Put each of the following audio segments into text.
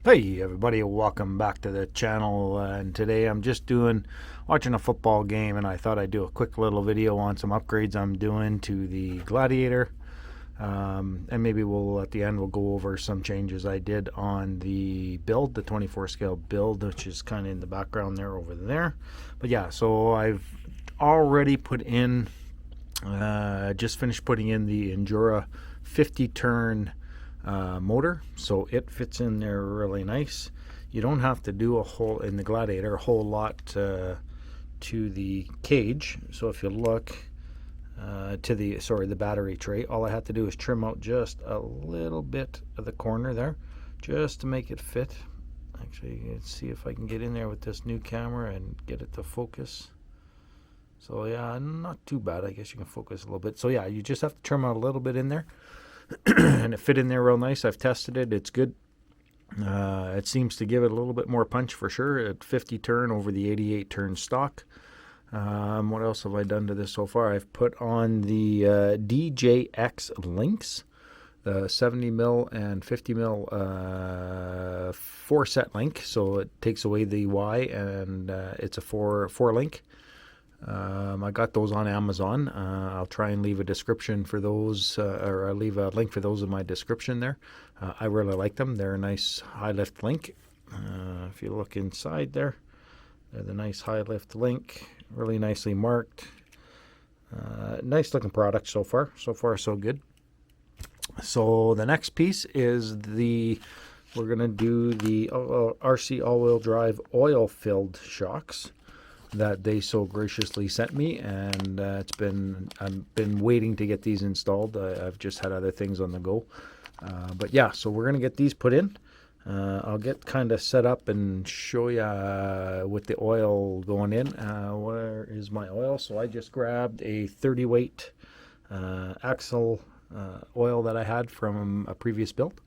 Hey everybody, welcome back to the channel, and today I'm just watching a football game, and I thought I'd do a quick little video on some upgrades I'm doing to the Gladiator, and maybe at the end we'll go over some changes I did on the build, the 24 scale build, which is kind of in the background there over there. But yeah, so I've already put in, just finished putting in the Endura 50 turn motor, so it fits in there really nice. You don't have to do a whole in the Gladiator a whole lot to the cage. So if you look to the battery tray, all I have to do is trim out just a little bit of the corner there just to make it fit. Actually, let's see if I can get in there with this new camera and get it to focus. So yeah, not too bad. I guess you can focus a little bit. So yeah, you just have to trim out a little bit in there and it fit in there real nice. I've tested it, it's good. It seems to give it a little bit more punch for sure at 50 turn over the 88 turn stock. What else have I done to this so far? I've put on the DJX links, 70 mil and 50 mil 4 set link, so it takes away the Y, and it's a 4 link. I got those on Amazon. I'll try and leave a description for those, or I'll leave a link for those in my description there. I really like them. They're a nice high lift link. If you look inside there, they're the nice high lift link, really nicely marked. Nice looking product so far. So far so good. So the next piece is we're going to do the RC all-wheel drive oil filled shocks that they so graciously sent me, and I've been waiting to get these installed. I've just had other things on the go, but yeah, so we're gonna get these put in. I'll get kind of set up and show you with the oil going in. Where is my oil? So I just grabbed a 30 weight axle oil that I had from a previous build,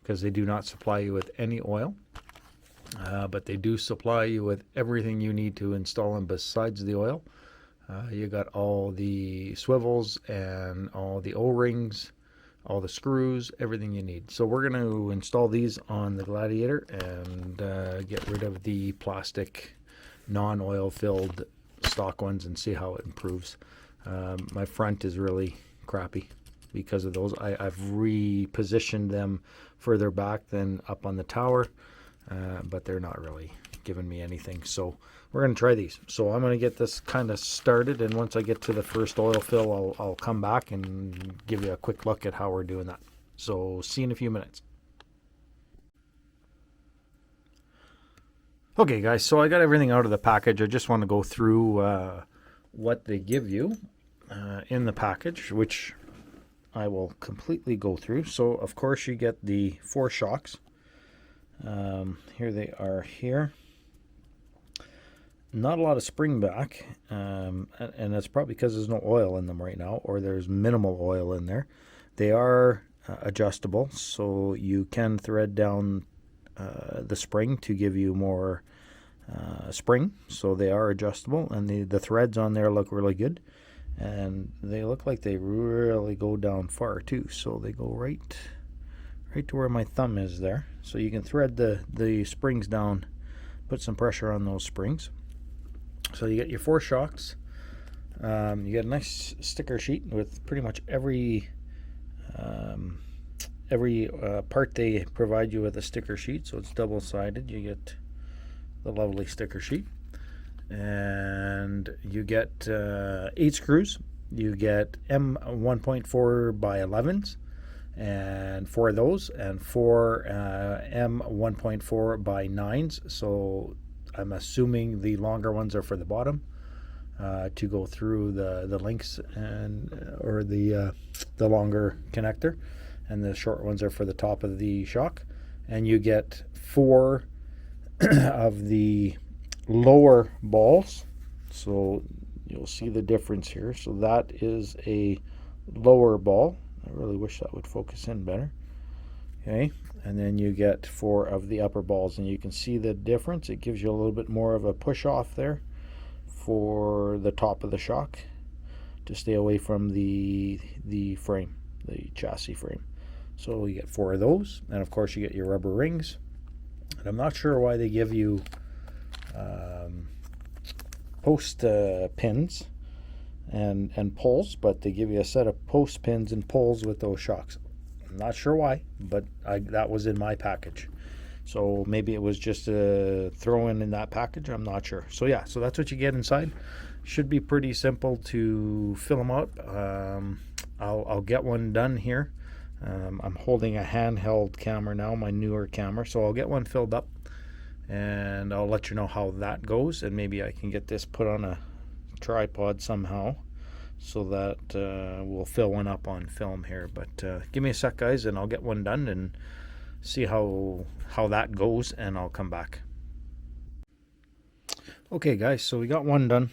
because they do not supply you with any oil. But they do supply you with everything you need to install them besides the oil. You got all the swivels and all the O-rings, all the screws, everything you need. So we're going to install these on the Gladiator and get rid of the plastic non-oil filled stock ones and see how it improves. My front is really crappy because of those. I've repositioned them further back than up on the tower. But they're not really giving me anything, so we're going to try these. So I'm going to get this kind of started, and once I get to the first oil fill, I'll come back and give you a quick look at how we're doing that. So see you in a few minutes. Okay guys, so I got everything out of the package. I just want to go through what they give you in the package, which I will completely go through. So of course you get the 4 shocks. Here they are here. Not a lot of spring back, and that's probably because there's no oil in them right now, or there's minimal oil in there. They are adjustable, so you can thread down the spring to give you more spring. So they are adjustable, and the threads on there look really good, and they look like they really go down far too. So they go right to where my thumb is there, so you can thread the springs down, put some pressure on those springs. So you get your 4 shocks. You get a nice sticker sheet with pretty much every part. They provide you with a sticker sheet, so it's double-sided. You get the lovely sticker sheet, and you get 8 screws. You get M1.4 by 11s, and 4 of those, and 4 M1.4 by 9s. So I'm assuming the longer ones are for the bottom to go through the links or the longer connector, and the short ones are for the top of the shock. And you get 4 of the lower balls, so you'll see the difference here. So that is a lower ball. I really wish that would focus in better. Okay, and then you get 4 of the upper balls, and you can see the difference. It gives you a little bit more of a push off there for the top of the shock to stay away from the chassis frame. So you get 4 of those, and of course you get your rubber rings. And I'm not sure why they give you post pins and poles, but they give you a set of post pins and poles with those shocks. I'm not sure why, but that was in my package. So maybe it was just a throw in that package. I'm not sure. So yeah, so that's what you get inside. Should be pretty simple to fill them out. I'll get one done here. I'm holding a handheld camera now, my newer camera, so I'll get one filled up and I'll let you know how that goes, and maybe I can get this put on a tripod somehow so that we'll fill one up on film here. But give me a sec, guys, and I'll get one done and see how that goes, and I'll come back. Okay guys, so we got one done.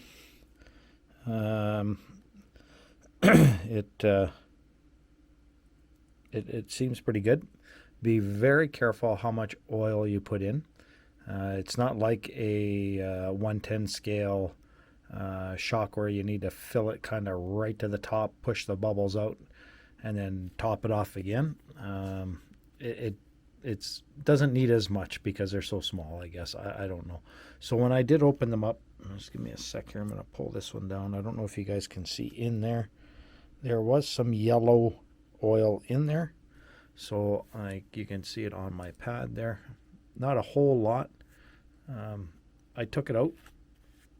It seems pretty good. Be very careful how much oil you put in. It's not like a 110 scale shock where you need to fill it kind of right to the top, push the bubbles out, and then top it off again. It doesn't need as much because they're so small, I guess. I don't know. So when I did open them up, just give me a sec here. I'm going to pull this one down. I don't know if you guys can see in there. There was some yellow oil in there. So you can see it on my pad there. Not a whole lot. I took it out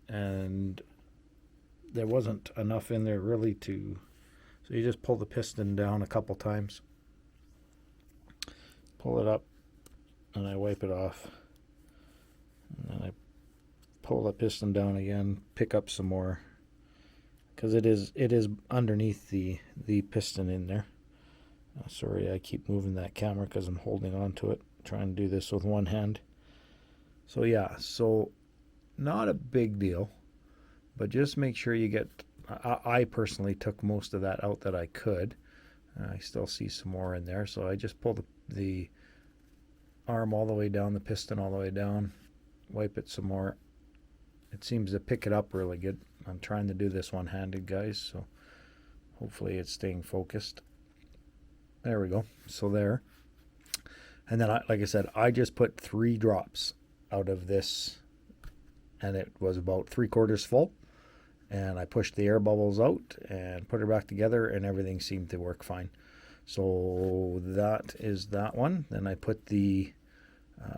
and there wasn't enough in there really to... So you just pull the piston down a couple times. Pull it up and I wipe it off, and then I pull the piston down again, pick up some more, because it is underneath the piston in there. Sorry, I keep moving that camera because I'm holding on to it, trying to do this with one hand. So yeah, so not a big deal, but just make sure you get... I personally took most of that out that I could. I still see some more in there, so I just pull the arm all the way down, the piston all the way down, wipe it some more. It seems to pick it up really good. I'm trying to do this one-handed, guys, so hopefully it's staying focused. There we go. So there. And then, like I said, I just put 3 drops out of this, and it was about 3/4 full. And I pushed the air bubbles out and put it back together, and everything seemed to work fine. So that is that one. Then I put the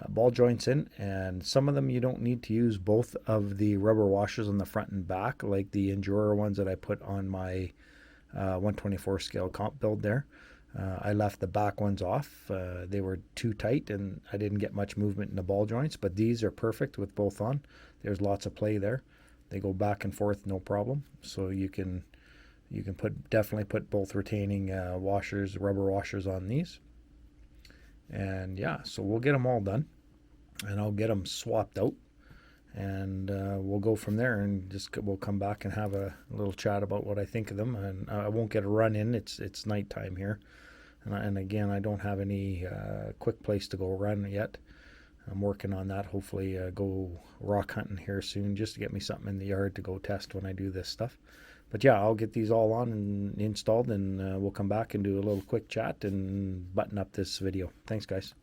ball joints in, and some of them you don't need to use both of the rubber washers on the front and back, like the Endurer ones that I put on my 124 scale comp build there. I left the back ones off. They were too tight and I didn't get much movement in the ball joints, but these are perfect with both on. There's lots of play there. They go back and forth no problem. So you can definitely put both retaining washers, rubber washers on these. And yeah, so we'll get them all done, and I'll get them swapped out, and we'll go from there, and we'll come back and have a little chat about what I think of them. And I won't get a run in. It's nighttime here, and again, I don't have any quick place to go run yet. I'm working on that. Hopefully go rock hunting here soon, just to get me something in the yard to go test when I do this stuff. But yeah, I'll get these all on and installed, and we'll come back and do a little quick chat and button up this video. Thanks, guys.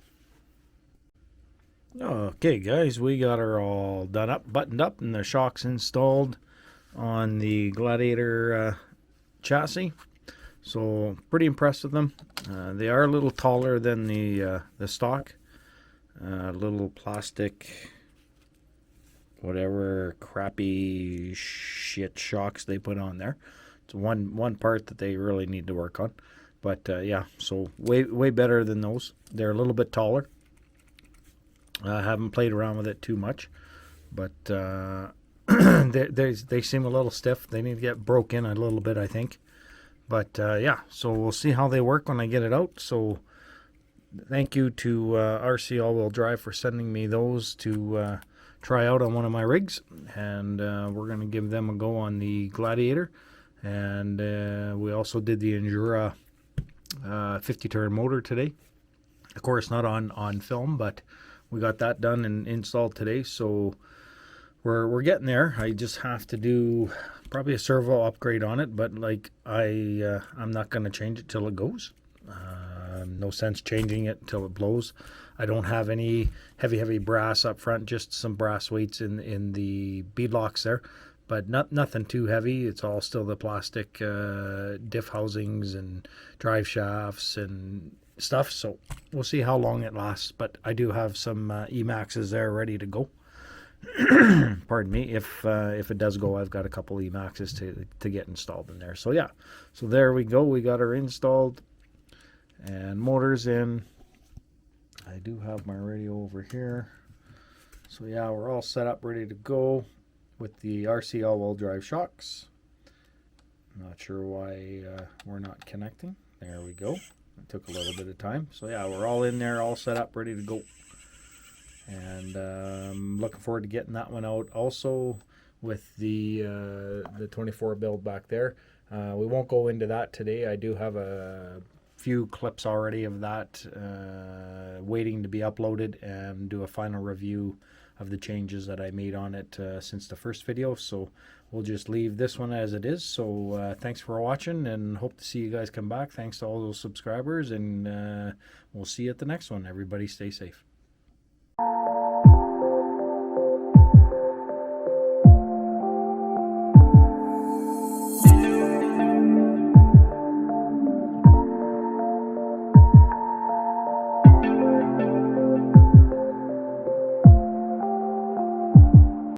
Okay, guys, we got her all done up, buttoned up, and the shocks installed on the Gladiator chassis. So pretty impressed with them. They are a little taller than the stock. Little plastic, whatever crappy shit shocks they put on there. It's one part that they really need to work on. But yeah, so way better than those. They're a little bit taller. I haven't played around with it too much, but they seem a little stiff. They need to get broke in a little bit, I think. But yeah, so we'll see how they work when I get it out. So thank you to RC All-Wheel Drive for sending me those to try out on one of my rigs, and we're going to give them a go on the Gladiator. And we also did the Endura 50-turn motor today. Of course, not on film, but we got that done and installed today. So we're getting there. I just have to do probably a servo upgrade on it, but like I'm not going to change it till it goes. No sense changing it until it blows. I don't have any heavy brass up front, just some brass weights in the bead locks there, but nothing too heavy. It's all still the plastic diff housings and drive shafts and stuff, so we'll see how long it lasts. But I do have some Emaxes there ready to go. Pardon me. If it does go, I've got a couple Emaxes to get installed in there. So yeah, so there we go. We got her installed and motors in. I do have my radio over here. So yeah, we're all set up, ready to go with the RC all-wheel drive shocks. Not sure why we're not connecting. There we go. It took a little bit of time. So yeah, we're all in there, all set up, ready to go. And I'm looking forward to getting that one out. Also with the 24 build back there. We won't go into that today. I do have a few clips already of that waiting to be uploaded and do a final review of the changes that I made on it since the first video. So we'll just leave this one as it is. So thanks for watching, and hope to see you guys come back. Thanks to all those subscribers, and we'll see you at the next one. Everybody stay safe.